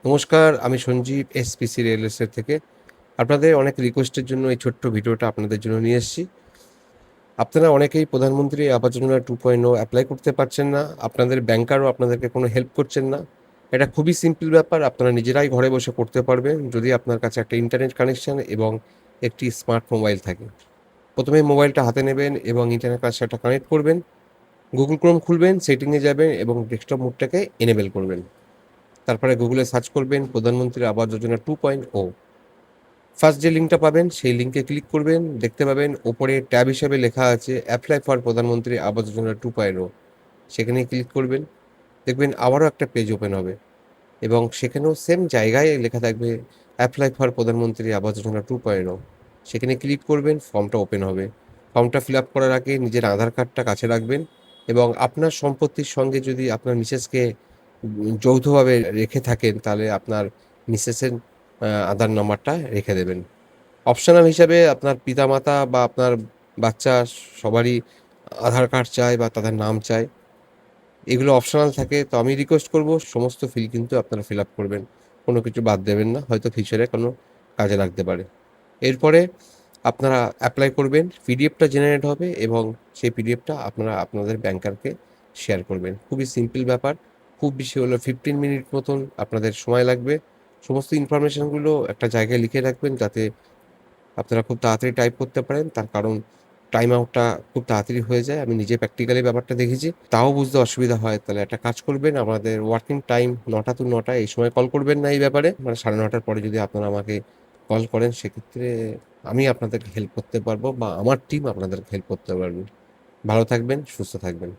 নমস্কার, আমি সঞ্জীব এসপিসি রিয়েলএস্টেট থেকে। আপনাদের অনেক রিকোয়েস্টের জন্য এই ছোট্ট ভিডিওটা আপনাদের জন্য নিয়ে এসেছি। আপনারা অনেকেই প্রধানমন্ত্রী আবাস যোজনা 2.0 অ্যাপ্লাই করতে পারছেন না। আপনাদের ব্যাংকারও আপনাদেরকে কোনো হেল্প করছেন না। এটা খুবই সিম্পল ব্যাপার। আপনারা নিজেরাই ঘরে বসে করতে পারবেন যদি আপনার কাছে একটা ইন্টারনেট কানেকশন এবং একটি স্মার্ট মোবাইল থাকে। প্রথমে মোবাইলটা হাতে নেবেন এবং ইন্টারনেট কানেকশনটা কানেক্ট করবেন। গুগল ক্রোম খুলবেন, সেটিংয়ে যাবেন এবং ডেস্কটপ মোডটাকে এনেবল করবেন। তারপরে গুগলে সার্চ করবেন প্রধানমন্ত্রী আবাস যোজনা 2.0। ফার্স্ট যে লিঙ্কটা পাবেন সেই লিঙ্কে ক্লিক করবেন। দেখতে পাবেন ওপরে ট্যাব হিসেবে লেখা আছে অ্যাপ্লাই ফর প্রধানমন্ত্রী আবাস যোজনা 2.0। সেখানে ক্লিক করবেন। দেখবেন আবারও একটা পেজ ওপেন হবে এবং সেখানেও সেম জায়গায় লেখা থাকবে অ্যাপ্লাই ফর প্রধানমন্ত্রী আবাস যোজনা 2.0। সেখানে ক্লিক করবেন, ফর্মটা ওপেন হবে। ফর্মটা ফিল আপ করার আগে নিজের আধার কার্ডটা কাছে রাখবেন এবং আপনার সম্পত্তির সঙ্গে যদি আপনার মিসেসকে যৌথভাবে রেখে থাকেন তাহলে আপনার মিসেসের আধার নাম্বারটা রেখে দেবেন। অপশনাল হিসাবে আপনার পিতামাতা বা আপনার বাচ্চা সবারই আধার কার্ড চায় বা তাদের নাম চায়। এগুলো অপশনাল থাকে। তো আমি রিকোয়েস্ট করব সমস্ত ফিল কিন্তু আপনারা ফিল আপ করবেন। কোনো কিছু বাদ দেবেন না। হয়তো ফিউচারে কোনো কাজে লাগতে পারে। এরপরে আপনারা অ্যাপ্লাই করবেন। পিডিএফটা জেনারেট হবে এবং সেই পিডিএফটা আপনারা আপনাদের ব্যাংকারকে শেয়ার করবেন। খুবই সিম্পল ব্যাপার। খুব বেশি হলে 15 মিনিট মতন আপনাদের সময় লাগবে। সমস্ত ইনফরমেশনগুলো একটা জায়গায় লিখে রাখবেন যাতে আপনারা খুব তাড়াতাড়ি টাইপ করতে পারেন। তার কারণ টাইম আউটটা খুব তাড়াতাড়ি হয়ে যায়। আমি নিজে প্র্যাকটিক্যালি ব্যাপারটা দেখেছি। তাও বুঝতে অসুবিধা হয় তাহলে একটা কাজ করবেন, আমাদের ওয়ার্কিং টাইম ৯টা to ৯টা এই সময় কল করবেন না এই ব্যাপারে। মানে ৯:৩০ পরে যদি আপনারা আমাকে কল করেন সেক্ষেত্রে আমি আপনাদেরকে হেল্প করতে পারবো বা আমার টিম আপনাদেরকে হেল্প করতে পারবে। ভালো থাকবেন, সুস্থ থাকবেন।